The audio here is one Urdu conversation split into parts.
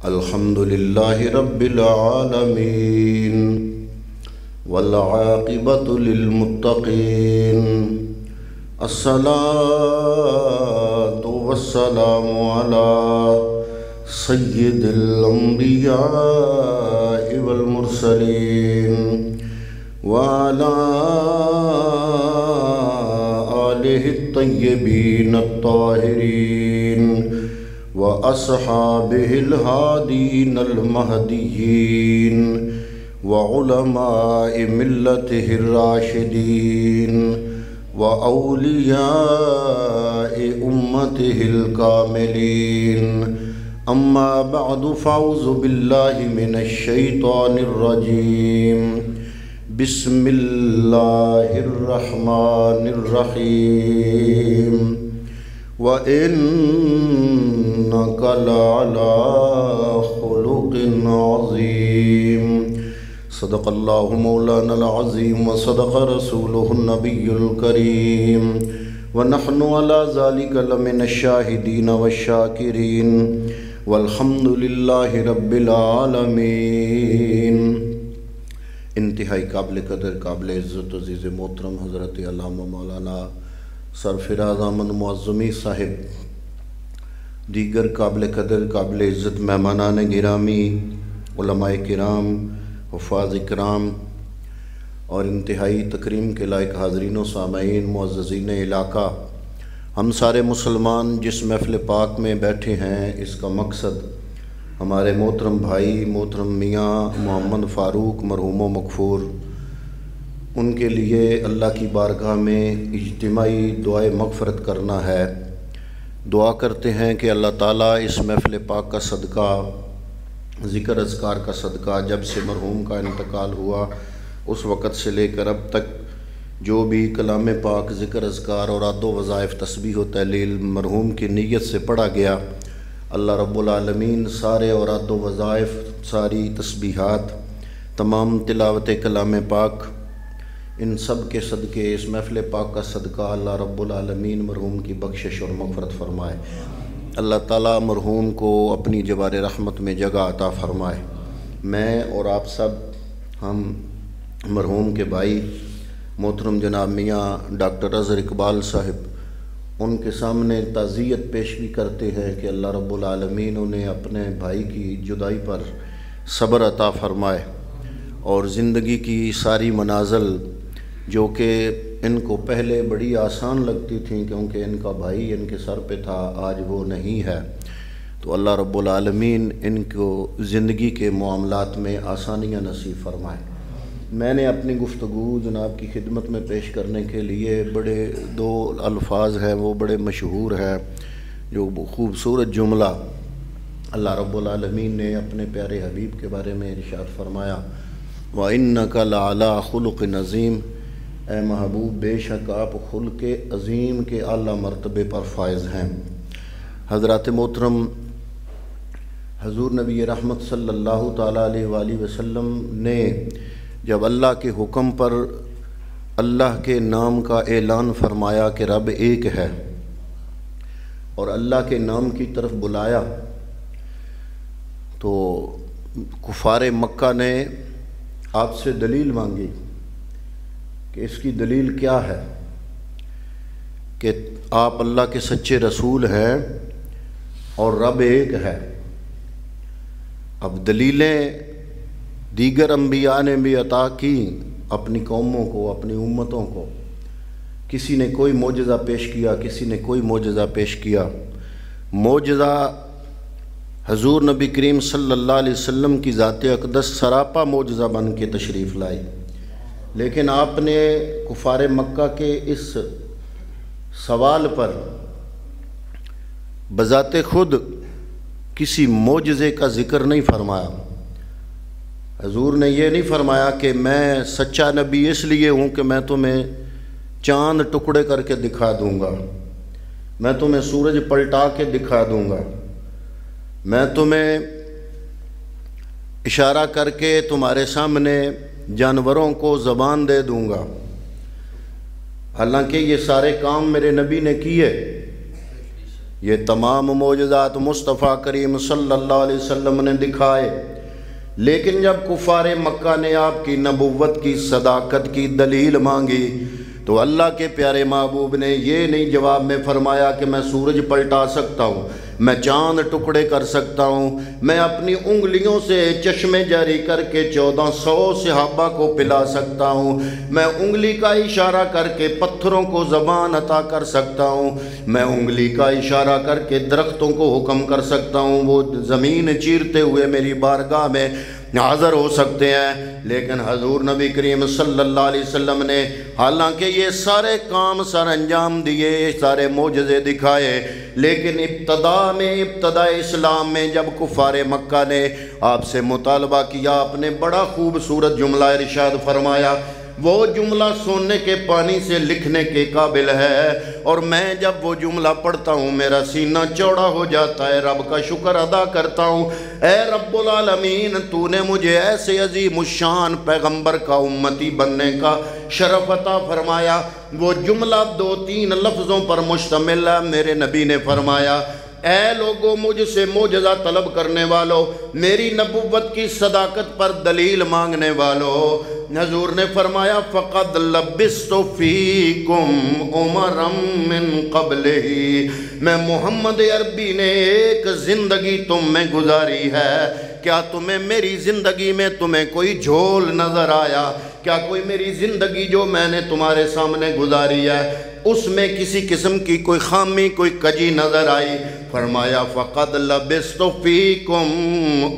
الحمد لله رب العالمين والعاقبة للمتقين الصلاة والسلام على سيد الأنبياء والمرسلين وعلى آله الطيبين الطاهرين وأصحابه الهادين المهديين وعلماء ملته الراشدين وأولياء أمته الكاملين أما بعد فأعوذ بالله من الشيطان الرجيم بسم الله الرحمن الرحيم وَإِنَّكَ لَعَلَى خُلُقٍ عَظِيمٍ صدق اللہ مولانا العظیم وصدق رسولہ النبی الکریم ونحن علی ذلک لمن الشاہدین والشاکرین والحمد للہ رب العالمین۔ انتہائی قابل قدر، قابل عزت، عزیز محترم حضرت علامہ مولانا سرفراز احمد معظمی صاحب، دیگر قابل قدر، قابل عزت مہمانان گرامی، علماء کرام، حفاظ کرام اور انتہائی تکریم کے لائق حاضرین و سامعین، معززین علاقہ، ہم سارے مسلمان جس محفل پاک میں بیٹھے ہیں، اس کا مقصد ہمارے محترم بھائی محترم میاں محمد فاروق مرحوم و مغفور، ان کے لیے اللہ کی بارگاہ میں اجتماعی دعائے مغفرت کرنا ہے۔ دعا کرتے ہیں کہ اللہ تعالیٰ اس محفل پاک کا صدقہ، ذکر اذکار کا صدقہ، جب سے مرحوم کا انتقال ہوا اس وقت سے لے کر اب تک جو بھی کلام پاک، ذکر اذکار، اوراد و وظائف، تسبیح و تحلیل مرحوم کی نیت سے پڑھا گیا، اللہ رب العالمین سارے اوراد و وظائف، ساری تسبیحات، تمام تلاوت کلام پاک، ان سب کے صدقے، اس محفل پاک کا صدقہ اللہ رب العالمین مرحوم کی بخشش اور مغفرت فرمائے۔ اللہ تعالیٰ مرحوم کو اپنی جوار رحمت میں جگہ عطا فرمائے۔ میں اور آپ سب، ہم مرحوم کے بھائی محترم جناب میاں ڈاکٹر اظہر اقبال صاحب، ان کے سامنے تعزیت پیشگی کرتے ہیں کہ اللہ رب العالمین انہیں اپنے بھائی کی جدائی پر صبر عطا فرمائے اور زندگی کی ساری منازل جو کہ ان کو پہلے بڑی آسان لگتی تھیں کیونکہ ان کا بھائی ان کے سر پہ تھا، آج وہ نہیں ہے، تو اللہ رب العالمین ان کو زندگی کے معاملات میں آسانیاں نصیب فرمائے۔ میں نے اپنی گفتگو جناب کی خدمت میں پیش کرنے کے لیے بڑے دو الفاظ ہیں، وہ بڑے مشہور ہیں، جو خوبصورت جملہ اللہ رب العالمین نے اپنے پیارے حبیب کے بارے میں ارشاد فرمایا، وَإِنَّكَ لَعَلَىٰ خُلُقٍ عَظِيمٍ، اے محبوب بے شک آپ خلق عظیم کے اعلیٰ مرتبے پر فائز ہیں۔ حضرات محترم، حضور نبی رحمت صلی اللہ تعالیٰ علیہ وآلہ وسلم نے جب اللہ کے حکم پر اللہ کے نام کا اعلان فرمایا کہ رب ایک ہے اور اللہ کے نام کی طرف بلایا، تو کفار مکہ نے آپ سے دلیل مانگی کہ اس کی دلیل کیا ہے کہ آپ اللہ کے سچے رسول ہیں اور رب ایک ہے۔ اب دلیلیں دیگر انبیاء نے بھی عطا کی اپنی قوموں کو، اپنی امتوں کو، کسی نے کوئی معجزہ پیش کیا، کسی نے کوئی معجزہ پیش کیا۔ معجزہ حضور نبی کریم صلی اللہ علیہ وسلم کی ذات اقدس سراپا معجزہ بن کے تشریف لائی، لیکن آپ نے کفار مکہ کے اس سوال پر بذات خود کسی معجزے کا ذکر نہیں فرمایا۔ حضور نے یہ نہیں فرمایا کہ میں سچا نبی اس لیے ہوں کہ میں تمہیں چاند ٹکڑے کر کے دکھا دوں گا، میں تمہیں سورج پلٹا کے دکھا دوں گا، میں تمہیں اشارہ کر کے تمہارے سامنے جانوروں کو زبان دے دوں گا۔ حالانکہ یہ سارے کام میرے نبی نے کیے، یہ تمام معجزات مصطفیٰ کریم صلی اللہ علیہ وسلم نے دکھائے، لیکن جب کفار مکہ نے آپ کی نبوت کی صداقت کی دلیل مانگی تو اللہ کے پیارے محبوب نے یہ نہیں جواب میں فرمایا کہ میں سورج پلٹا سکتا ہوں، میں چاند ٹکڑے کر سکتا ہوں، میں اپنی انگلیوں سے چشمے جاری کر کے 1400 صحابہ کو پلا سکتا ہوں، میں انگلی کا اشارہ کر کے پتھروں کو زبان عطا کر سکتا ہوں، میں انگلی کا اشارہ کر کے درختوں کو حکم کر سکتا ہوں، وہ زمین چیرتے ہوئے میری بارگاہ میں حاضر ہو سکتے ہیں۔ لیکن حضور نبی کریم صلی اللہ علیہ وسلم نے حالانکہ یہ سارے کام سر انجام دیے، یہ سارے معجزے دکھائے، لیکن ابتدا اسلام میں جب کفار مکہ نے آپ سے مطالبہ کیا، آپ نے بڑا خوبصورت جملہ ارشاد فرمایا، وہ جملہ سونے کے پانی سے لکھنے کے قابل ہے، اور میں جب وہ جملہ پڑھتا ہوں میرا سینہ چوڑا ہو جاتا ہے، رب کا شکر ادا کرتا ہوں، اے رب العالمین تو نے مجھے ایسے عظیم الشان پیغمبر کا امتی بننے کا شرف عطا فرمایا۔ وہ جملہ 2-3 لفظوں پر مشتمل ہے۔ میرے نبی نے فرمایا، اے لوگو مجھ سے معجزہ طلب کرنے والو، میری نبوت کی صداقت پر دلیل مانگنے والو، حضور نے فرمایا فقد لبست فیکم عمرا من قبلہ، میں محمد عربی نے ایک زندگی تم میں گزاری ہے، کیا تمہیں میری زندگی میں تمہیں کوئی جھول نظر آیا؟ کیا کوئی میری زندگی جو میں نے تمہارے سامنے گزاری ہے اس میں کسی قسم کی کوئی خامی کوئی کجی نظر آئی؟ فرمایا فقد لبست فیکم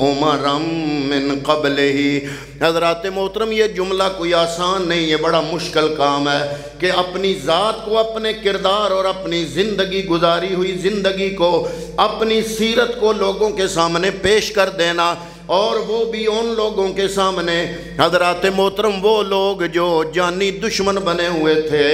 عمرا من قبلہ۔ حضرات محترم، یہ جملہ کوئی آسان نہیں، یہ بڑا مشکل کام ہے کہ اپنی ذات کو، اپنے کردار اور اپنی زندگی گزاری ہوئی زندگی کو، اپنی سیرت کو لوگوں کے سامنے پیش کر دینا، اور وہ بھی ان لوگوں کے سامنے، حضرات محترم وہ لوگ جو جانی دشمن بنے ہوئے تھے،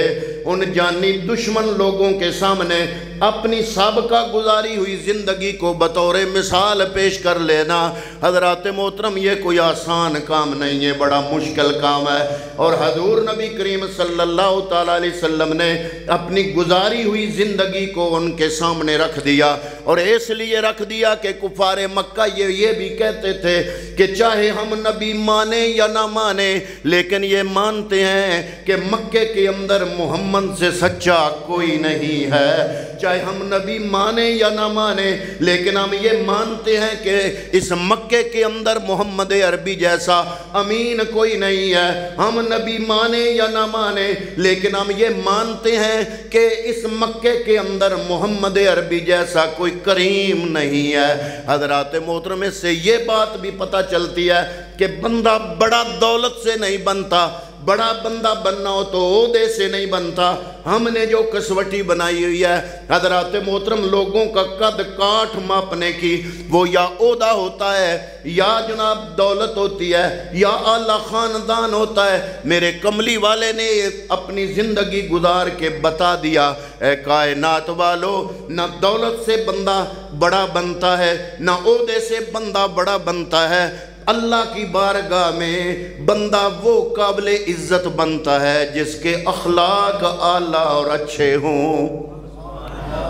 ان جانی دشمن لوگوں کے سامنے اپنی سابقہ گزاری ہوئی زندگی کو بطور مثال پیش کر لینا، حضرات محترم یہ کوئی آسان کام نہیں ہے، بڑا مشکل کام ہے۔ اور حضور نبی کریم صلی اللہ تعالیٰ علیہ وسلم نے اپنی گزاری ہوئی زندگی کو ان کے سامنے رکھ دیا، اور اس لیے رکھ دیا کہ کفار مکہ یہ بھی کہتے تھے کہ چاہے ہم نبی مانے یا نہ مانے، لیکن یہ مانتے ہیں کہ مکے کے اندر محمد سے سچا کوئی نہیں ہے۔ چاہے ہم نبی مانے یا نہ مانے، لیکن ہم یہ مانتے ہیں کہ اس مکے کے اندر محمد عربی جیسا امین کوئی نہیں ہے۔ ہم نبی مانے یا نہ مانے، لیکن ہم یہ مانتے ہیں کہ اس مکے کے اندر محمد عربی جیسا کوئی کریم نہیں ہے۔ حضرات محترم، اس سے یہ بات بھی پتہ چلتی ہے کہ بندہ بڑا دولت سے نہیں بنتا، بڑا بندہ بننا ہو تو عہدے سے نہیں بنتا۔ ہم نے جو کسوٹی بنائی ہوئی ہے حضرات محترم لوگوں کا قد کاٹھ ماپنے کی، وہ یا عہدہ ہوتا ہے یا جناب دولت ہوتی ہے یا اعلیٰ خاندان ہوتا ہے۔ میرے کملی والے نے اپنی زندگی گزار کے بتا دیا، اے کائنات والو، نہ دولت سے بندہ بڑا بنتا ہے، نہ عہدے سے بندہ بڑا بنتا ہے۔ اللہ کی بارگاہ میں بندہ وہ قابل عزت بنتا ہے جس کے اخلاق اعلیٰ اور اچھے ہوں۔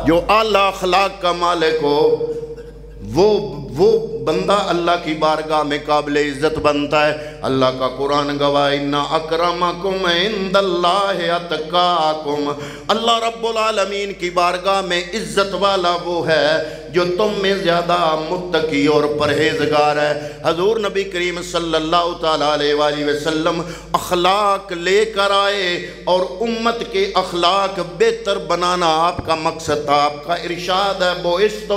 جو اعلیٰ اخلاق کا مالک ہو وہ بندہ اللہ کی بارگاہ میں قابل عزت بنتا ہے۔ اللہ کا قرآن گواہ ان اکرمکم عند اللہ اتقاکم، اللہ رب العالمین کی بارگاہ میں عزت والا وہ ہے جو تم میں زیادہ متقی اور پرہیزگار ہے۔ حضور نبی کریم صلی اللہ تعالیٰ علیہ وآلہ وسلم اخلاق لے کر آئے، اور امت کے اخلاق بہتر بنانا آپ کا مقصد تھا۔ آپ کا ارشاد ہے بُعِثْتُ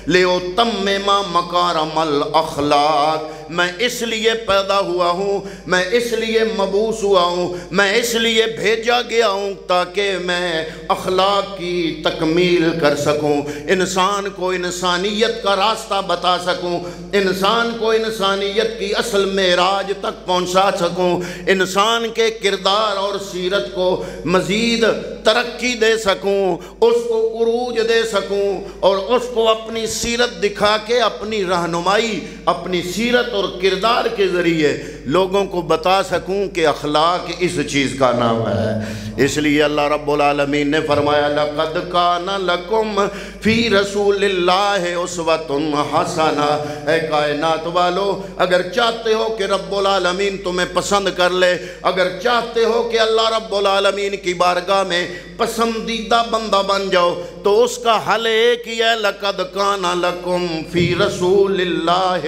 لِأُتَمِّمَ مَكَارِمَ الْأَخْلَاقِ، میں اس لیے پیدا ہوا ہوں، میں اس لیے مبعوث ہوا ہوں، میں اس لیے بھیجا گیا ہوں تاکہ میں اخلاق کی تکمیل کر سکوں، انسان کو انسانیت کا راستہ بتا سکوں، انسان کو انسانیت کی اصل معراج تک پہنچا سکوں، انسان کے کردار اور سیرت کو مزید ترقی دے سکوں، اس کو عروج دے سکوں، اور اس کو اپنی سیرت دکھا کے اپنی رہنمائی اپنی سیرت اور کردار کے ذریعے لوگوں کو بتا سکوں کہ اخلاق اس چیز کا نام ہے۔ اس لیے اللہ رب العالمین نے فرمایا لَقَدْ كَانَ لَكُمْ فِي رَسُولِ اللَّهِ أُسْوَةٌ حَسَنَةٌ۔ اے کائنات والو، اگر چاہتے ہو کہ رب العالمین تمہیں پسند کر لے، اگر چاہتے ہو کہ اللہ رب العالمین کی بارگاہ میں پسندیدہ بندہ بن جاؤ، تو اس کا حل ایک ہی ہے، لَقَدْ كَانَ لَكُمْ فِي رَسُولِ اللَّهِ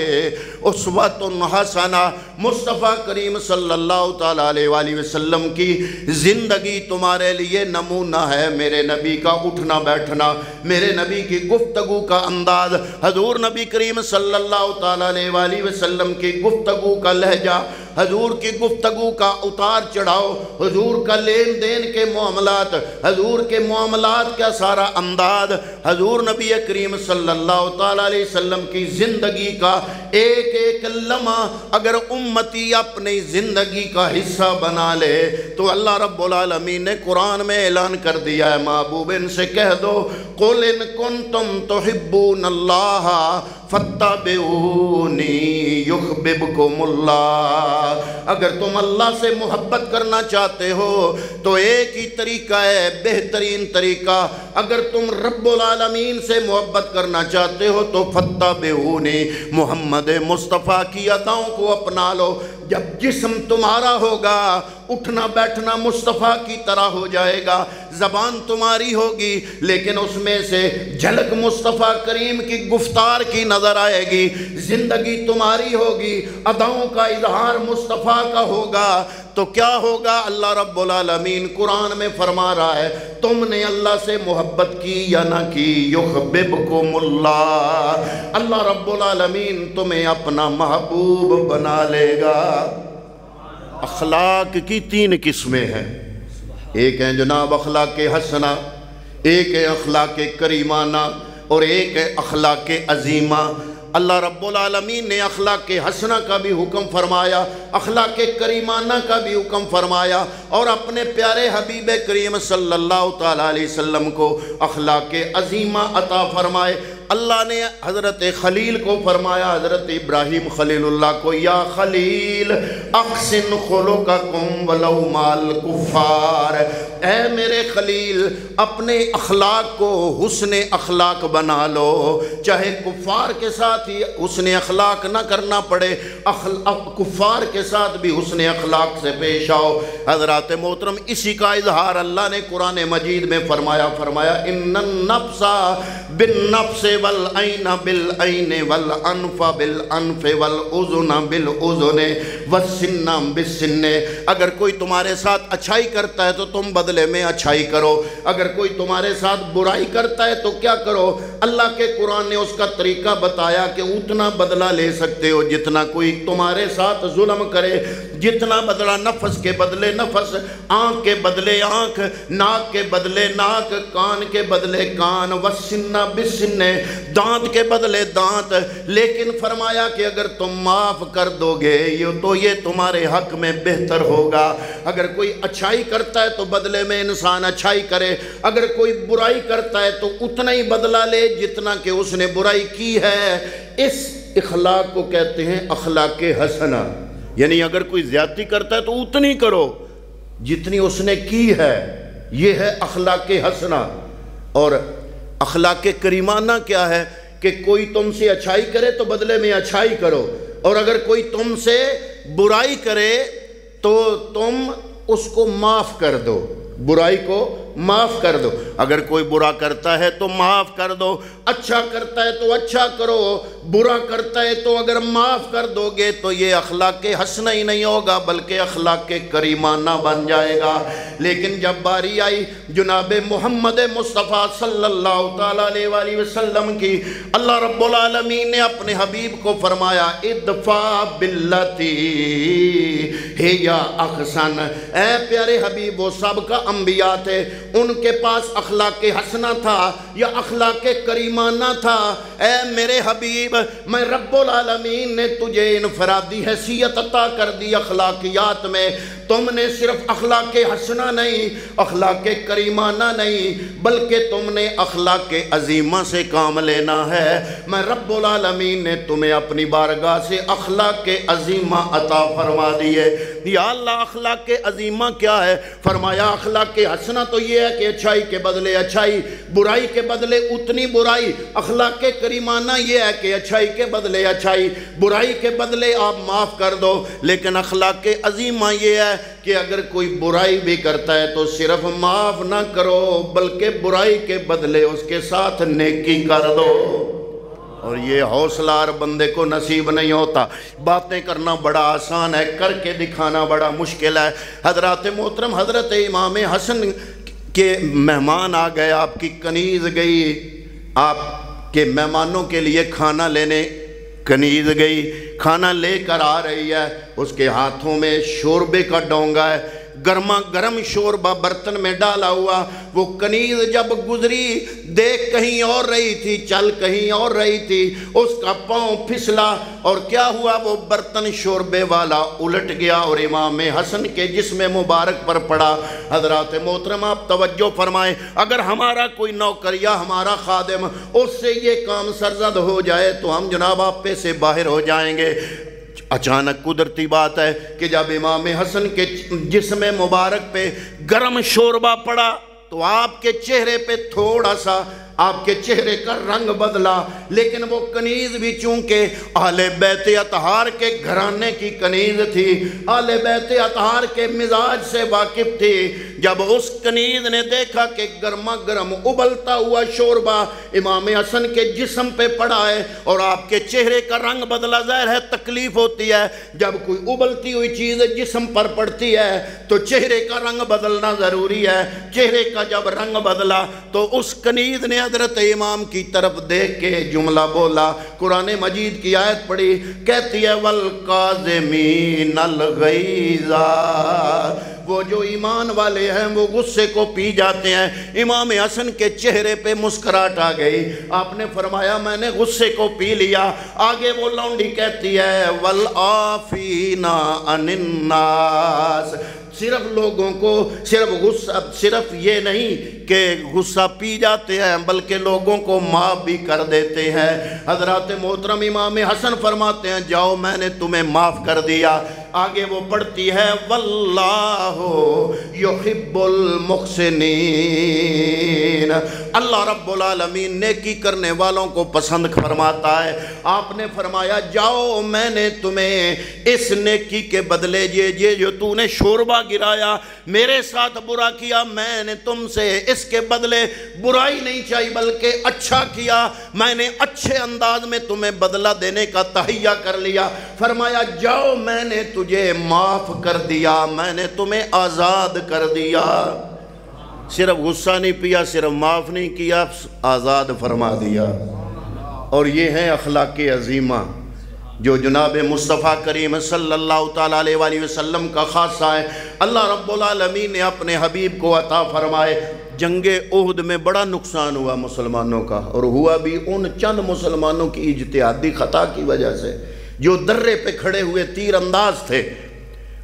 أُسْوَةٌ حَسَنَةٌ۔ مصطفیٰ کریم صلی اللہ تعالیٰ علیہ وسلم کی زندگی تمہارے لیے نمونہ ہے۔ میرے نبی کا اٹھنا بیٹھنا، میرے نبی کی گفتگو کا انداز، حضور نبی کریم صلی اللہ تعالیٰ علیہ وسلم کی گفتگو کا لہجہ، حضور کی گفتگو کا اتار چڑھاؤ، حضور کا لین دین کے معاملات، حضور کے معاملات کا سارا انداز، حضور نبی کریم صلی اللہ تعالیٰ علیہ وسلم کی زندگی کا ایک ایک لمحہ اگر امتی اپنی زندگی کا حصہ بنا لے تو اللہ رب العالمین نے قرآن میں اعلان کر دیا ہے، محبوب ان سے کہہ دو قُلْ إِن كُنْتُمْ تُحِبُّونَ اللَّهَ فَاتَّبِعُونِي يُحْبِبْكُمُ اللَّهُ۔ اگر تم اللہ سے محبت کرنا چاہتے ہو تو ایک ہی طریقہ ہے، بہترین طریقہ، اگر تم رب العالمین سے محبت کرنا چاہتے ہو تو فَاتَّبِعُونِي، محمد مصطفیٰ کی عطاؤں کو اپنا لو۔ جب جسم تمہارا ہوگا، اٹھنا بیٹھنا مصطفیٰ کی طرح ہو جائے گا، زبان تمہاری ہوگی لیکن اس میں سے جھلک مصطفیٰ کریم کی گفتار کی نظر آئے گی، زندگی تمہاری ہوگی، اداؤں کا اظہار مصطفیٰ کا ہوگا، تو کیا ہوگا؟ اللہ رب العالمین قرآن میں فرما رہا ہے، تم نے اللہ سے محبت کی یا نہ کی، یحببکم اللہ، اللہ رب العالمین تمہیں اپنا محبوب بنا لے گا۔ اخلاق کی تین قسمیں ہیں، ایک ہے جناب اخلاق حسنہ، ایک ہے اخلاق کریمانہ، اور ایک ہے اخلاق عظیمہ۔ اللہ رب العالمین نے اخلاق حسنہ کا بھی حکم فرمایا، اخلاق کریمانہ کا بھی حکم فرمایا، اور اپنے پیارے حبیب کریم صلی اللہ تعالیٰ علیہ وسلم کو اخلاق عظیمہ عطا فرمائے۔ اللہ نے حضرت خلیل کو فرمایا، حضرت ابراہیم خلیل اللہ کو، یا خلیل احسن خلقکم ولو مال کفار، اے میرے خلیل اپنے اخلاق کو حسن اخلاق بنا لو، چاہے کفار کے ساتھ ہی حسن اخلاق نہ کرنا پڑے، کفار کے ساتھ بھی حسن اخلاق سے پیش آؤ۔ حضرات محترم، اسی کا اظہار اللہ نے قرآن مجید میں فرمایا، ان النفس بالنفس والعین بالعین والانف بالانف والاذن بالاذن والسن بالسن۔ اگر کوئی تمہارے ساتھ اچھائی کرتا ہے تو تم بدلے میں اچھائی کرو، اگر کوئی تمہارے ساتھ برائی کرتا ہے تو کیا کرو؟ اللہ کے قرآن نے اس کا طریقہ بتایا کہ اتنا بدلہ لے سکتے ہو جتنا کوئی تمہارے ساتھ ظلم کرے، جتنا بدلہ نفس کے بدلے نفس، آنکھ کے بدلے آنکھ، ناک کے بدلے ناک، کان کے بدلے کان، والسن بالسن، دانت کے بدلے دانت۔ لیکن فرمایا کہ اگر تم معاف کر دو گے تو یہ تمہارے حق میں بہتر ہوگا۔ اگر کوئی اچھائی کرتا ہے تو بدلے میں انسان اچھائی کرے، اگر کوئی برائی کرتا ہے تو اتنا ہی بدلہ لے جتنا کہ اس نے برائی کی ہے۔ اس اخلاق کو کہتے ہیں اخلاق حسنہ، یعنی اگر کوئی زیادتی کرتا ہے تو اتنی کرو جتنی اس نے کی ہے، یہ ہے اخلاق حسنہ۔ اور اخلاق کریمانہ کیا ہے کہ کوئی تم سے اچھائی کرے تو بدلے میں اچھائی کرو، اور اگر کوئی تم سے برائی کرے تو تم اس کو معاف کر دو، برائی کو معاف کر دو۔ اگر کوئی برا کرتا ہے تو معاف کر دو، اچھا کرتا ہے تو اچھا کرو، برا کرتا ہے تو اگر معاف کر دو گے تو یہ اخلاق حسنہ ہی نہیں ہوگا بلکہ اخلاق کریمانہ بن جائے گا۔ لیکن جب باری آئی جناب محمد مصطفیٰ صلی اللہ تعالیٰ علیہ وسلم کی، اللہ رب العالمین نے اپنے حبیب کو فرمایا ادفع باللتی ہی احسن۔ اے پیارے حبیب، وہ سب کا انبیاء تھے، ان کے پاس اخلاق حسنہ تھا یا اخلاق کریمانہ تھا؟ اے میرے حبیب، میں رب العالمین نے تجھے انفرادی حیثیت عطا کر دی اخلاقیات میں، تم نے صرف اخلاق حسنہ نہیں، اخلاق کریمانہ نہیں، بلکہ تم نے اخلاق عظیمہ سے کام لینا ہے۔ میں رب العالمین نے تمہیں اپنی بارگاہ سے اخلاق عظیمہ عطا فرما دیے۔ یا اللہ اخلاق عظیمہ کیا ہے؟ فرمایا اخلاق حسنہ تو یہ ہے کہ اچھائی کے بدلے اچھائی، برائی کے بدلے اتنی برائی۔ اخلاق کریمانہ یہ ہے کہ اچھائی کے بدلے اچھائی، برائی کے بدلے آپ معاف کر دو۔ لیکن اخلاق عظیمہ یہ ہے کہ اگر کوئی برائی بھی کرتا ہے تو صرف معاف نہ کرو، بلکہ برائی کے بدلے اس کے ساتھ نیکی کر دو۔ اور یہ حوصلہ ہر بندے کو نصیب نہیں ہوتا۔ باتیں کرنا بڑا آسان ہے، کر کے دکھانا بڑا مشکل ہے۔ حضرات محترم، حضرت امام حسن کے مہمان آ گئے، آپ کی کنیز گئی، آپ کے مہمانوں کے لیے کھانا لینے کنیز گئی، کھانا لے کر آ رہی ہے، اس کے ہاتھوں میں شوربے کا ڈونگا ہے، گرما گرم شوربہ برتن میں ڈالا ہوا۔ وہ کنیز جب گزری، دیکھ کہیں اور رہی تھی، چل کہیں اور رہی تھی، اس کا پاؤں پھسلا اور کیا ہوا؟ وہ برتن شوربے والا الٹ گیا اور امام حسن کے جسم مبارک پر پڑا۔ حضرات محترم آپ توجہ فرمائیں، اگر ہمارا کوئی نوکر یا ہمارا خادم اس سے یہ کام سرزد ہو جائے تو ہم جناب آپے سے باہر ہو جائیں گے۔ اچانک قدرتی بات ہے کہ جب امام حسن کے جسم مبارک پہ گرم شوربہ پڑا تو آپ کے چہرے پہ تھوڑا سا آپ کے چہرے کا رنگ بدلا، لیکن وہ کنیز بھی چونکہ اہل بیت اطہار کے گھرانے کی کنیز تھی، اہل بیت اطہار کے مزاج سے واقف تھی۔ جب اس کنیز نے دیکھا کہ گرما گرم ابلتا ہوا شوربہ امام حسن کے جسم پہ پڑا ہے اور آپ کے چہرے کا رنگ بدلا، ظاہر ہے تکلیف ہوتی ہے جب کوئی ابلتی ہوئی چیز جسم پر پڑتی ہے تو چہرے کا رنگ بدلنا ضروری ہے۔ چہرے کا جب رنگ بدلا تو اس کنیز نے حضرت امام کی طرف دیکھ کے جملہ بولا، قرآن مجید کی آیت پڑھی، کہتی ہے وَالْقَاظِمِينَ الْغَيْظَ، وہ جو ایمان والے ہیں وہ غصے کو پی جاتے ہیں۔ امام حسن کے چہرے پہ مسکراہٹ آ گئی، آپ نے فرمایا میں نے غصے کو پی لیا۔ آگے وہ لونڈی کہتی ہے وَالْعَافِينَ عَنِ النَّاسِ، صرف لوگوں کو صرف یہ نہیں کہ غصہ پی جاتے ہیں بلکہ لوگوں کو معاف بھی کر دیتے ہیں۔ حضرات محترم امام حسن فرماتے ہیں جاؤ میں نے تمہیں معاف کر دیا۔ آگے وہ پڑھتی ہے واللہ یحب المحسنین، اللہ رب العالمین نیکی کرنے والوں کو پسند فرماتا ہے۔ آپ نے فرمایا جاؤ میں نے تمہیں اس نیکی کے بدلے یہ جو تو نے شوربہ گرایا، میرے ساتھ برا کیا، میں نے تم سے اس کے بدلے برائی نہیں چاہی بلکہ اچھا کیا، میں نے اچھے انداز میں تمہیں بدلہ دینے کا تہیہ کر لیا۔ فرمایا جاؤ میں نے تجھے معاف کر دیا، میں نے تمہیں آزاد کر دیا۔ صرف غصہ نہیں پیا، صرف معاف نہیں کیا، آزاد فرما دیا۔ اور یہ ہے اخلاق عظیمہ جو جناب مصطفیٰ کریم صلی اللہ تعالیٰ علیہ وآلہ وسلم کا خاصہ ہے۔ اللہ رب العالمین نے اپنے حبیب کو عطا فرمائے۔ جنگ احد میں بڑا نقصان ہوا مسلمانوں کا، اور ہوا بھی ان چند مسلمانوں کی اجتہادی خطا کی وجہ سے جو درے پہ کھڑے ہوئے تیر انداز تھے۔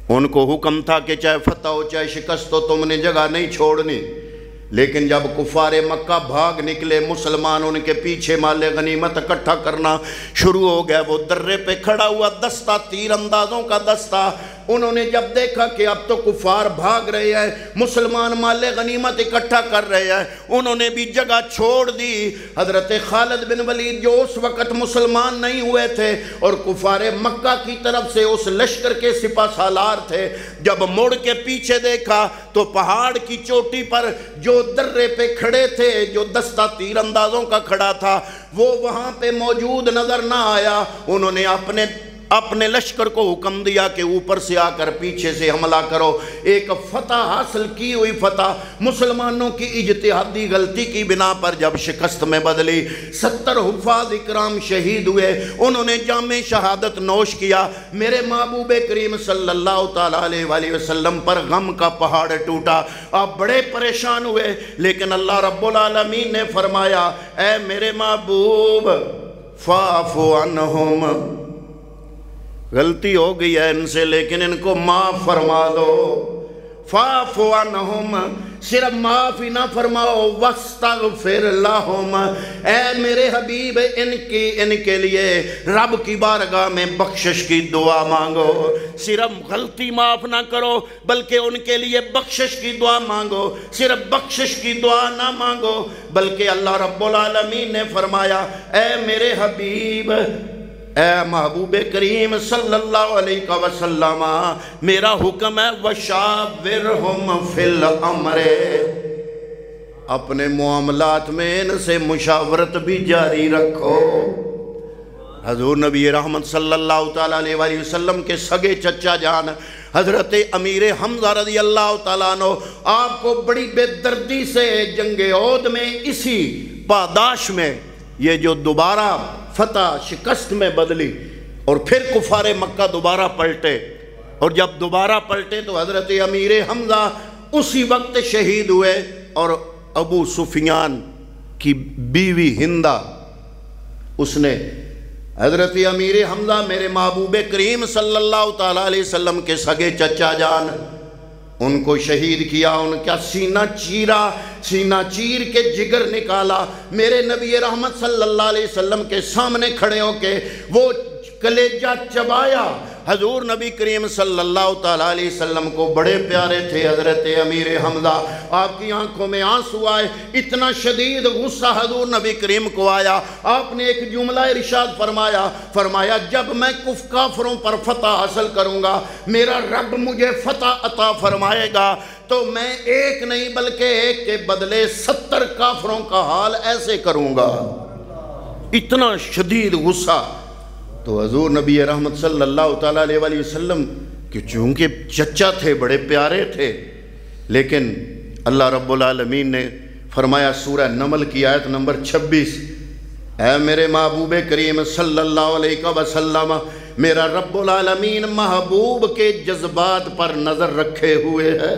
ان کو حکم تھا کہ چاہے فتح ہو چاہے شکست ہو تم نے جگہ نہیں چھوڑنی، لیکن جب کفار مکہ بھاگ نکلے، مسلمان ان کے پیچھے مال غنیمت اکٹھا کرنا شروع ہو گیا۔ وہ درے پہ کھڑا ہوا دستہ، تیر اندازوں کا دستہ، انہوں نے جب دیکھا کہ اب تو کفار بھاگ رہے ہیں، مسلمان مال غنیمت اکٹھا کر رہے ہیں، انہوں نے بھی جگہ چھوڑ دی۔ حضرت خالد بن ولید جو اس وقت مسلمان نہیں ہوئے تھے اور کفار مکہ کی طرف سے اس لشکر کے سپہ سالار تھے، جب مڑ کے پیچھے دیکھا تو پہاڑ کی چوٹی پر جو درے پہ کھڑے تھے، جو دستہ تیر اندازوں کا کھڑا تھا، وہ وہاں پہ موجود نظر نہ آیا۔ انہوں نے اپنے لشکر کو حکم دیا کہ اوپر سے آ کر پیچھے سے حملہ کرو۔ ایک فتح حاصل کی ہوئی فتح مسلمانوں کی اجتہادی غلطی کی بنا پر جب شکست میں بدلی، 70 حفاظ اکرام شہید ہوئے، انہوں نے جام شہادت نوش کیا۔ میرے محبوب کریم صلی اللہ تعالیٰ علیہ وآلہ وسلم پر غم کا پہاڑ ٹوٹا، آپ بڑے پریشان ہوئے، لیکن اللہ رب العالمین نے فرمایا اے میرے محبوب فاعف عنہم، غلطی ہو گئی ہے ان سے لیکن ان کو معاف فرما دو۔ فاعف عنہم، صرف معاف ہی نہ فرماؤ، واستغفر لہم، اے میرے حبیب ان کے لیے رب کی بارگاہ میں بخشش کی دعا مانگو۔ صرف غلطی معاف نہ کرو بلکہ ان کے لیے بخشش کی دعا مانگو۔ صرف بخشش کی دعا نہ مانگو بلکہ اللہ رب العالمین نے فرمایا اے میرے حبیب، اے محبوب کریم صلی اللہ علیہ وسلم، میرا حکم ہے وشاورہم فی الامر، اپنے معاملات میں ان سے مشاورت بھی جاری رکھو۔ حضور نبی رحمت صلی اللہ تعالیٰ علیہ وسلم کے سگے چچا جان حضرت امیر حمزہ رضی اللہ تعالیٰ عنہ آپ کو بڑی بے دردی سے جنگ احد میں اسی پاداش میں یہ جو دوبارہ فتح شکست میں بدلی اور پھر کفار مکہ دوبارہ پلٹے، اور جب دوبارہ پلٹے تو حضرت امیر حمزہ اسی وقت شہید ہوئے، اور ابو سفیان کی بیوی ہندہ اس نے حضرت امیر حمزہ میرے محبوب کریم صلی اللہ تعالیٰ علیہ وسلم کے سگے چچا جان، ان کو شہید کیا، ان کا سینہ چیرا، سینہ چیر کے جگر نکالا، میرے نبی رحمت صلی اللہ علیہ وسلم کے سامنے کھڑے ہو کے وہ کلیجہ چبایا۔ حضور نبی کریم صلی اللہ تعالیٰ علیہ وسلم کو بڑے پیارے تھے حضرت امیر حمزہ، آپ کی آنکھوں میں آنسو آئے، اتنا شدید غصہ حضور نبی کریم کو آیا، آپ نے ایک جملہ ارشاد فرمایا جب میں کافروں پر فتح حاصل کروں گا، میرا رب مجھے فتح عطا فرمائے گا، تو میں ایک نہیں بلکہ ایک کے بدلے 70 کافروں کا حال ایسے کروں گا۔ اتنا شدید غصہ۔ تو حضور نبی رحمت صلی اللہ تعالیٰ علیہ وسلم کہ چونکہ چچا تھے، بڑے پیارے تھے، لیکن اللہ رب العالمین نے فرمایا سورہ نمل کی آیت نمبر 26، اے میرے محبوب کریم صلی اللہ علیہ وسلم، میرا رب العالمین محبوب کے جذبات پر نظر رکھے ہوئے ہے،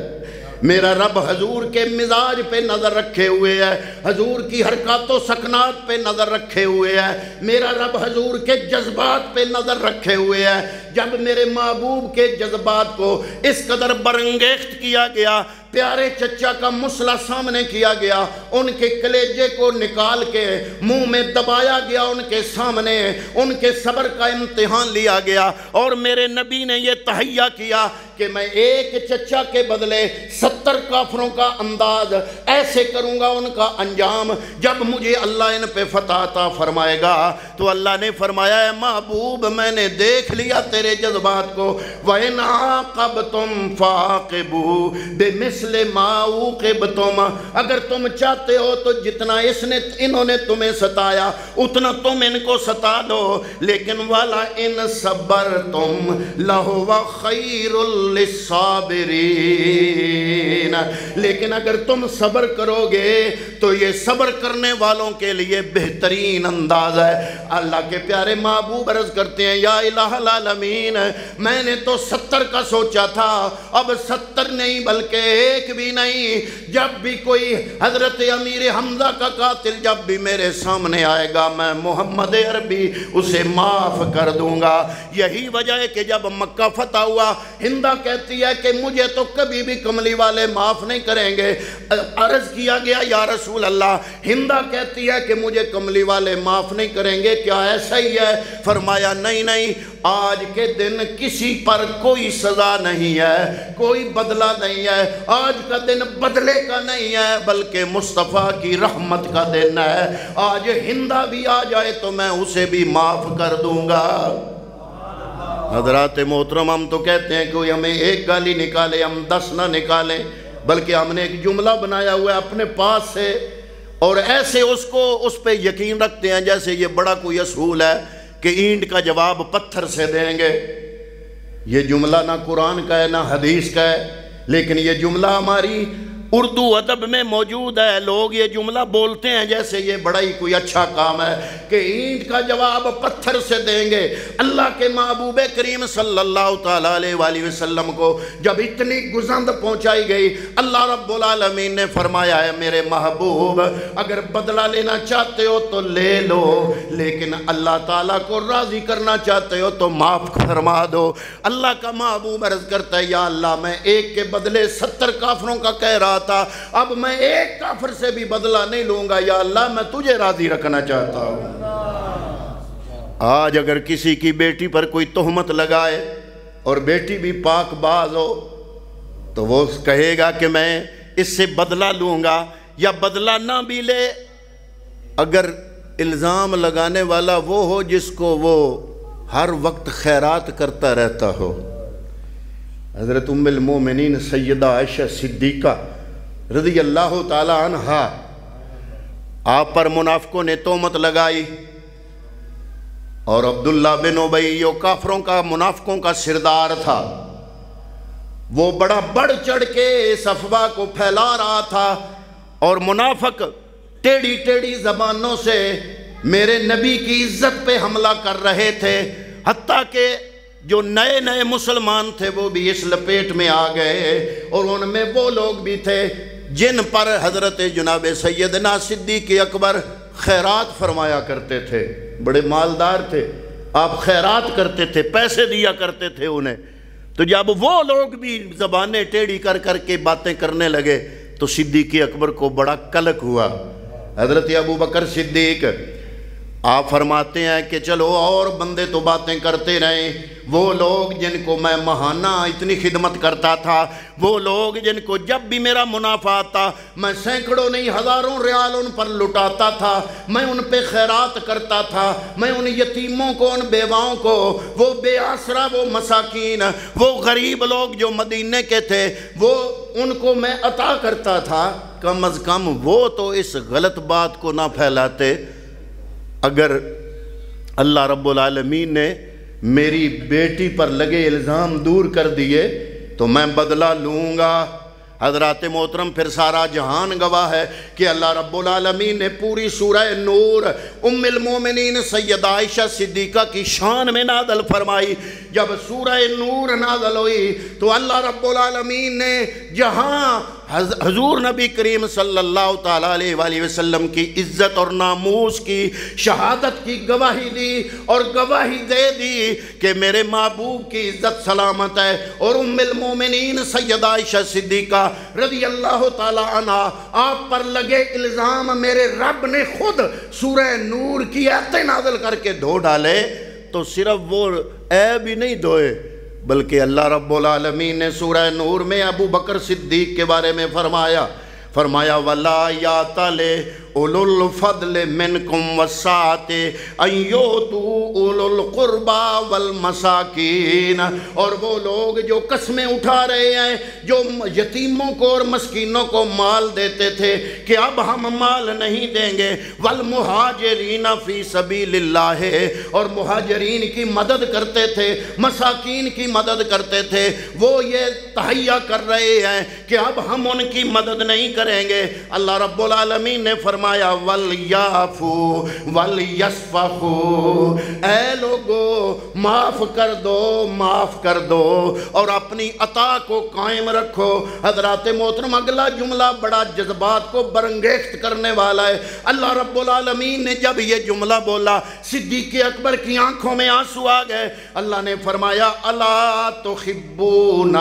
میرا رب حضور کے مزاج پہ نظر رکھے ہوئے ہے، حضور کی حرکات و سکنات پہ نظر رکھے ہوئے ہے، میرا رب حضور کے جذبات پہ نظر رکھے ہوئے ہے۔ جب میرے محبوب کے جذبات کو اس قدر برانگیخت کیا گیا، پیارے چچا کا مسئلہ سامنے کیا گیا، ان کے کلیجے کو نکال کے منہ میں دبایا گیا، ان کے سامنے ان کے صبر کا امتحان لیا گیا، اور میرے نبی نے یہ تہیہ کیا کہ میں ایک چچا کے بدلے 70 کافروں کا انداز ایسے کروں گا، ان کا انجام جب مجھے اللہ ان پہ فتح عطا فرمائے گا۔ تو اللہ نے فرمایا اے محبوب میں نے دیکھ لیا تیرے جذبات کو، وَإِنْ عَاقَبْتُمْ فَعَاقِبُوا بِمِثْلِ مَا عُوقِبْتُمْ، اگر تم چاہتے ہو تو جتنا انہوں نے تمہیں ستایا اتنا تم ان کو ستا دو، لیکن وَلَئِنْ صَبَرْتُمْ لَهُوَ خَيْرٌ لِلصَّابِرِينَ، لیکن اگر تم صبر کرو گے تو یہ صبر کرنے والوں کے لیے بہترین انداز ہے۔ اللہ کے پیارے محبوب عرض کرتے ہیں یا الہ العالمین، میں نے تو 70 کا سوچا تھا، اب 70 نہیں بلکہ ایک بھی نہیں، جب بھی کوئی حضرت امیر حمزہ کا قاتل جب بھی میرے سامنے آئے گا میں محمد عربی اسے معاف کر دوں گا۔ یہی وجہ ہے کہ جب مکہ فتح ہوا، ہندہ کہتی ہے کہ مجھے تو کبھی بھی کملی والے معاف نہیں کریں گے۔ عرض کیا گیا یا رسول اللہ، ہندہ کہتی ہے کہ مجھے کملی والے معاف نہیں کریں گے، کیا ایسا ہی ہے؟ فرمایا نہیں، آج کے دن کسی پر کوئی سزا نہیں ہے، کوئی بدلہ نہیں ہے، آج کا دن بدلے کا نہیں ہے بلکہ مصطفیٰ کی رحمت کا دن ہے۔ آج ہندہ بھی آ جائے تو میں اسے بھی معاف کر دوں گا۔ حضرات محترم، ہم تو کہتے ہیں کہ ہمیں ایک گالی نکالے ہم 10 نہ نکالیں، بلکہ ہم نے ایک جملہ بنایا ہوا ہے اپنے پاس سے، اور ایسے اس پہ یقین رکھتے ہیں جیسے یہ بڑا کوئی اصول ہے کہ اینٹ کا جواب پتھر سے دیں گے۔ یہ جملہ نہ قرآن کا ہے نہ حدیث کا ہے، لیکن یہ جملہ ہماری اردو ادب میں موجود ہے. لوگ یہ جملہ بولتے ہیں جیسے یہ بڑا ہی کوئی اچھا کام ہے کہ اینٹ کا جواب پتھر سے دیں گے. اللہ کے محبوب کریم صلی اللہ تعالیٰ علیہ وآلہ وسلم کو جب اتنی گزند پہنچائی گئی، اللہ رب العالمین نے فرمایا ہے میرے محبوب اگر بدلہ لینا چاہتے ہو تو لے لو، لیکن اللہ تعالیٰ کو راضی کرنا چاہتے ہو تو معاف فرما دو. اللہ کا محبوب عرض کرتا ہے یا اللہ میں ایک کے بدلے 70 کافروں کا کہہ رہا تھا، اب میں ایک کافر سے بھی بدلہ نہیں لوں گا. یا اللہ میں تجھے راضی رکھنا چاہتا ہوں. آج اگر کسی کی بیٹی پر کوئی تہمت لگائے اور بیٹی بھی پاک باز ہو تو وہ کہے گا کہ میں اس سے بدلہ لوں گا، یا بدلہ نہ بھی لے اگر الزام لگانے والا وہ ہو جس کو وہ ہر وقت خیرات کرتا رہتا ہو. حضرت ام المومنین سیدہ عائشہ صدیقہ رضی اللہ تعالی عنہا، آپ پر منافقوں نے تہمت لگائی اور عبداللہ بن ابی جو کافروں کا منافقوں کا سردار تھا وہ بڑا بڑھ چڑھ کے اس افواہ کو پھیلا رہا تھا اور منافق ٹیڑھی ٹیڑھی زبانوں سے میرے نبی کی عزت پہ حملہ کر رہے تھے، حتیٰ کہ جو نئے نئے مسلمان تھے وہ بھی اس لپیٹ میں آ گئے، اور ان میں وہ لوگ بھی تھے جن پر حضرت جناب سیدنا صدیق اکبر خیرات فرمایا کرتے تھے. بڑے مالدار تھے، آپ خیرات کرتے تھے، پیسے دیا کرتے تھے انہیں. تو جب وہ لوگ بھی زبانیں ٹیڑھی کر کر کے باتیں کرنے لگے تو صدیق اکبر کو بڑا قلق ہوا. حضرت ابوبکر صدیق آپ فرماتے ہیں کہ چلو اور بندے تو باتیں کرتے رہیں، وہ لوگ جن کو میں ماہانہ اتنی خدمت کرتا تھا، وہ لوگ جن کو جب بھی میرا منافع آتا میں سینکڑوں نہیں ہزاروں ریال ان پر لٹاتا تھا، میں ان پہ خیرات کرتا تھا، میں ان یتیموں کو، ان بیواؤں کو، وہ بے آسرا، وہ مساکین، وہ غریب لوگ جو مدینے کے تھے وہ ان کو میں عطا کرتا تھا. کم از کم وہ تو اس غلط بات کو نہ پھیلاتے. اگر اللہ رب العالمین نے میری بیٹی پر لگے الزام دور کر دیے تو میں بدلہ لوں گا. حضرات محترم پھر سارا جہان گواہ ہے کہ اللہ رب العالمین نے پوری سورہ نور ام المومنین سیدہ عائشہ صدیقہ کی شان میں نازل فرمائی. جب سورہ نور نازل ہوئی تو اللہ رب العالمین نے جہاں حضور نبی کریم صلی اللہ تعالیٰ علیہ وآلہ وسلم کی عزت اور ناموس کی شہادت کی گواہی دی اور گواہی دے دی کہ میرے محبوب کی عزت سلامت ہے، اور ام المومنین سیدہ عائشہ صدیقہ رضی اللہ تعالیٰ عنہ آپ پر لگے الزام میرے رب نے خود سورہ نور کی آیتیں نازل کر کے دھو ڈالے. تو صرف وہ عیب ہی نہیں دھوئے بلکہ اللہ رب العالمین نے سورہ نور میں ابو بکر صدیق کے بارے میں فرمایا وَلَا يَأْتَلِ اولو الفضل منکم والسعۃ ان یؤتوا اولو القربى والمساکین. اور وہ لوگ جو قسمیں اٹھا رہے ہیں، جو یتیموں کو اور مسکینوں کو مال دیتے تھے کہ اب ہم مال نہیں دیں گے، والمہاجرین فی سبیل اللہ، اور مہاجرین کی مدد کرتے تھے، مساکین کی مدد کرتے تھے، وہ یہ تہیہ کر رہے ہیں کہ اب ہم ان کی مدد نہیں کریں گے. اللہ رب العالمین نے فرمایا وَلْيَعْفُوا وَلْيَصْفَحُوا، اے لوگو معاف کر دو، معاف کر دو اور اپنی عطا کو قائم رکھو. حضرات محترم اگلا جملہ بڑا جذبات کو برانگیخت کرنے والا ہے. اللہ رب العالمین نے جب یہ جملہ بولا صدیق اکبر کی آنکھوں میں آنسو آ گئے. اللہ نے فرمایا اَلَا تُحِبُّونَ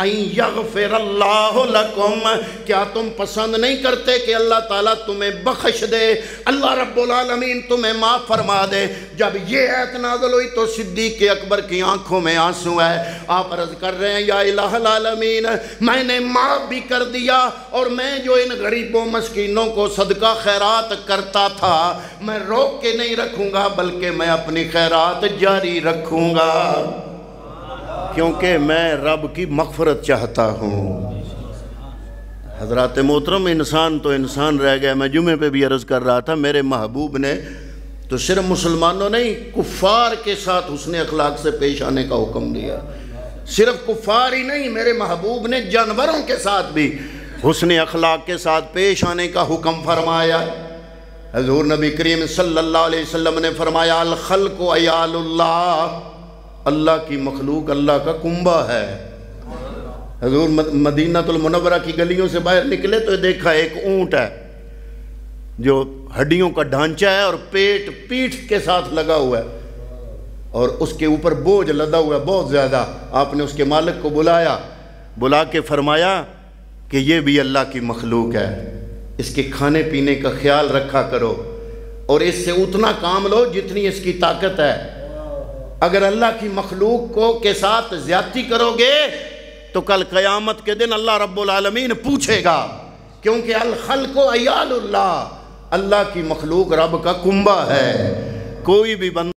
أَن يَغْفِرَ اللَّهُ لَكُمْ، کیا تم پسند نہیں کرتے کہ اللہ تعالیٰ تمہیں بخش دے، اللہ رب العالمین تمہیں معاف فرما دے. جب یہ آیت نازل ہوئی تو صدیق اکبر کی آنکھوں میں آنسو ہے. آپ عرض کر رہے ہیں یا الہ العالمین میں نے معاف بھی کر دیا، اور میں جو ان غریبوں مسکینوں کو صدقہ خیرات کرتا تھا میں روک کے نہیں رکھوں گا بلکہ میں اپنی خیرات جاری رکھوں گا، کیونکہ میں رب کی مغفرت چاہتا ہوں. حضرات محترم انسان تو انسان رہ گیا. میں جمعے پہ بھی عرض کر رہا تھا میرے محبوب نے تو صرف مسلمانوں نہیں کفار کے ساتھ حسن اخلاق سے پیش آنے کا حکم دیا. صرف کفار ہی نہیں، میرے محبوب نے جانوروں کے ساتھ بھی حسن اخلاق کے ساتھ پیش آنے کا حکم فرمایا۔ حضور نبی کریم صلی اللہ علیہ وسلم نے فرمایا الخلق عیال اللہ، اللہ کی مخلوق اللہ کا کنبہ ہے۔ حضور مدینہ المنورہ کی گلیوں سے باہر نکلے تو دیکھا ایک اونٹ ہے جو ہڈیوں کا ڈھانچہ ہے اور پیٹھ کے ساتھ لگا ہوا ہے اور اس کے اوپر بوجھ لدا ہوا ہے بہت زیادہ۔ آپ نے اس کے مالک کو بلا کے فرمایا کہ یہ بھی اللہ کی مخلوق ہے، اس کے کھانے پینے کا خیال رکھا کرو اور اس سے اتنا کام لو جتنی اس کی طاقت ہے۔ اگر اللہ کی مخلوق کے ساتھ زیادتی کرو گے تو کل قیامت کے دن اللہ رب العالمین پوچھے گا، کیونکہ الخلق عیال اللہ، اللہ کی مخلوق رب کا کنبہ ہے۔ کوئی بھی بندہ